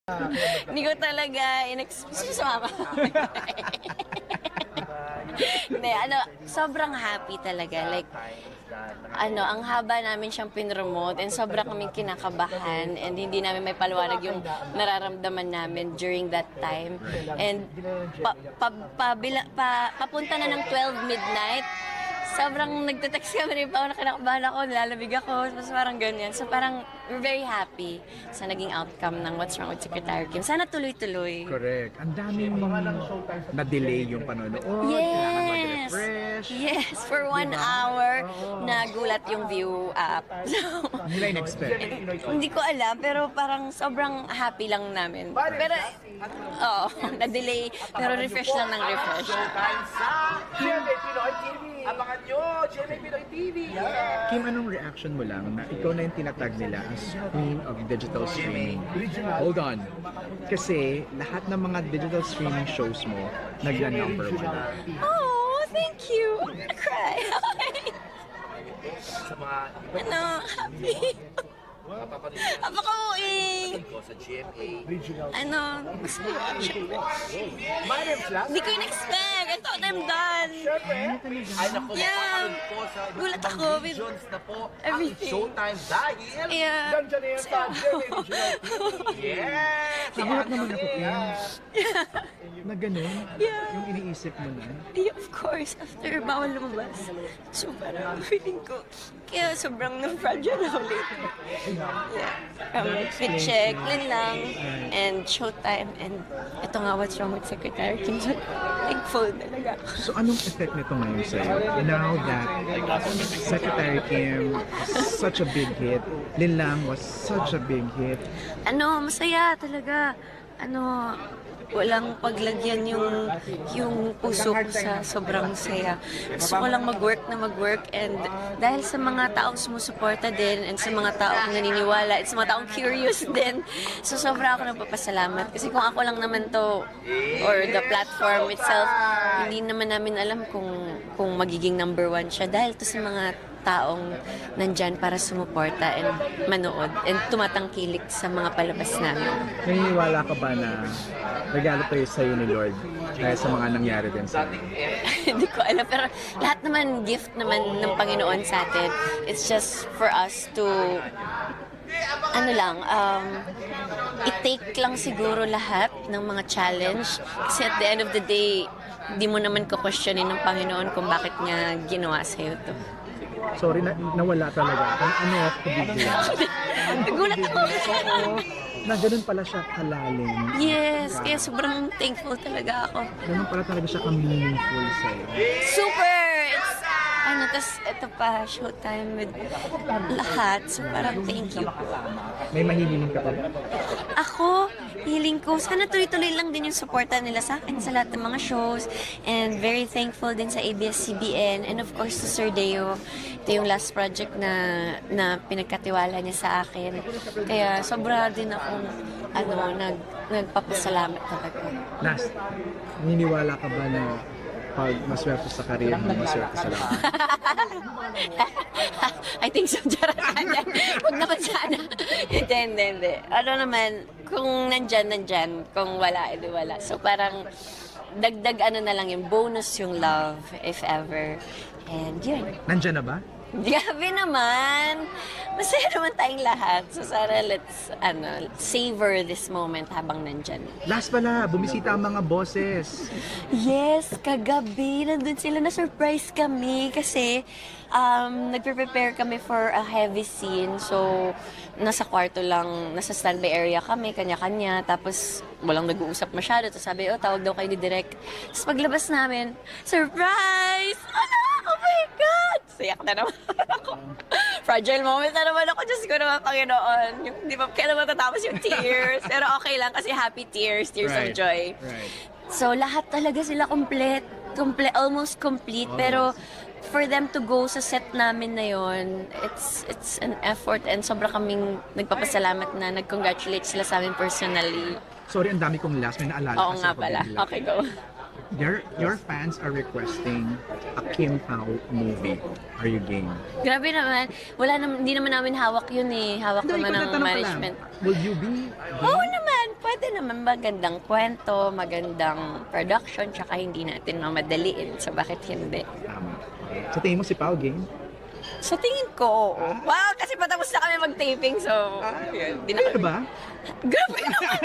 Hindi ko talaga sumama. Hindi, sobrang happy talaga. Like, ang haba namin siyang pinromote and sobrang kaming kinakabahan and hindi namin may paliwanag yung nararamdaman namin during that time. And papunta na ng 12 midnight, sobrang nagte-text kami rin pa ako, kinakabahan ako, nilalamig ako, parang ganyan. So parang we're very happy sa naging outcome ng What's Wrong with Secretary Kim. Sana tuloy-tuloy. Correct. Ang daming na-delay yung panonood. Kailangan mag-refresh. Yes, for 1 hour, nagulat yung view up. So, Hindi in-expect. hindi ko alam, pero parang sobrang happy lang namin. Pero, na-delay, pero refresh lang ng refresh. GMA Pinoy TV. Abangan nyo, GMA Pinoy TV. Kim, anong reaction mo lang na ikaw na yung tinatag nila as Queen of Digital Streaming? Hold on. Kasi lahat ng mga digital streaming shows mo, nagla-number 1. Oh, thank you. I cry. Sa mga Happy. Napaka-uwi. ko sa GMA. Gusto ko syempre. My name's Last. Hindi ko in-expect. I thought I'm done. Ay naku, Yeah. mapapanood po sa Gulat ibang ako with regions na po everything. ang Showtime dahil Yeah. Nandiyan na yan sa GMA Regional TV. Yes! Nagulat naman ako, Kim. Na ganun? Yeah. Yung iniisip mo na? Yeah, of course, after bawal lumabas. So parang feeling ko, kaya sobrang na-fragile ako later. Yeah. Fit check, Lin lang, and Showtime, and ito nga What's Wrong with Secretary Kim. So, thankful talaga. So anong effect nito ngayon sa'yo? Now that Secretary Kim is such a big hit, Lin Lang was such a big hit, Masaya talaga. Walang paglagyan yung puso ko sa sobrang saya. Gusto ko lang mag-work and dahil sa mga taong sumusuporta din and sa mga taong naniniwala at sa mga taong curious din, so sobra ako nagpapasalamat. Kasi kung ako lang naman to or the platform itself, hindi naman namin alam kung magiging number 1 siya dahil to sa mga taong nandyan para sumuporta and manood and tumatangkilik sa mga palabas namin. naniniwala ka ba na regalo to sa'yo ni Lord dahil sa mga nangyari din sa'yo? Hindi ko alam, pero lahat naman gift naman ng Panginoon sa atin. It's just for us to i-take lang siguro lahat ng mga challenge kasi at the end of the day, hindi mo naman ko-questionin ng Panginoon kung bakit niya ginawa sa'yo to. Sorry, nawala talaga. Ano ako bigla? Nagulat ako. Na ganun pala siya kalalim. Yes, kaya sobrang thankful talaga ako. Ganun pala talaga siya ka-meaningful sa'yo. Super! Tas ito pa, Showtime with lahat. So parang thank you. May mahihiling ka pa ba? Ako, hiling ko, sana tuloy-tuloy lang din yung suporta nila sa akin sa lahat ng mga shows. And very thankful din sa ABS-CBN and of course to Sir Deo. Ito yung last project na pinagkatiwala niya sa akin. Kaya sobra din akong nagpapasalamat talaga. Last, naniniwala ka ba na pag maswerte sa career mo, maswerte sa lahat? I think so, Charot. Huwag naman sana. Hindi. Kung nandyan. Kung wala, edi wala. So parang dagdag na lang yung bonus yung love, if ever. And yun. Nandyan na ba? Grabe naman. Masaya naman tayong lahat. So sana let's savor this moment habang nandyan. Last pala, bumisita ang mga bosses. Yes, kagabi nandun sila, na-surprise kami kasi nagpe-prepare kami for a heavy scene. So, nasa kwarto lang, nasa standby area kami, kanya-kanya. Tapos, walang nag-uusap masyado. Tapos sabi, tawag daw kayo ni Direk. Tapos paglabas namin, surprise! Oh my God! Sayak na naman ako. Fragile moment na naman ako. Diyos ko naman, Panginoon. Di ba, kailan matatapos yung tears? Pero okay lang kasi happy tears of joy. Right. So, lahat talaga sila almost complete. Pero, for them to go sa set namin na yon, it's an effort and sobra kaming nagpapasalamat na nag-congratulate sila sa amin personally. Sorry, ang dami kong last. May naalala Oo kasi nga ako pala. bigla. Okay, go. Your fans are requesting a Kim Pao movie. Are you game? Grabe naman. Hindi naman namin hawak yun eh. Hawak naman ng management. Will you be game? Oo naman, pwede magandang kwento, magandang production, tsaka hindi natin mamadaliin. So, bakit hindi? Tama. Sa tingin mo si Pao game? Sa tingin ko, oo. Wow, kasi patapos na kami mag-taping, so... Ano ba? Grabe naman!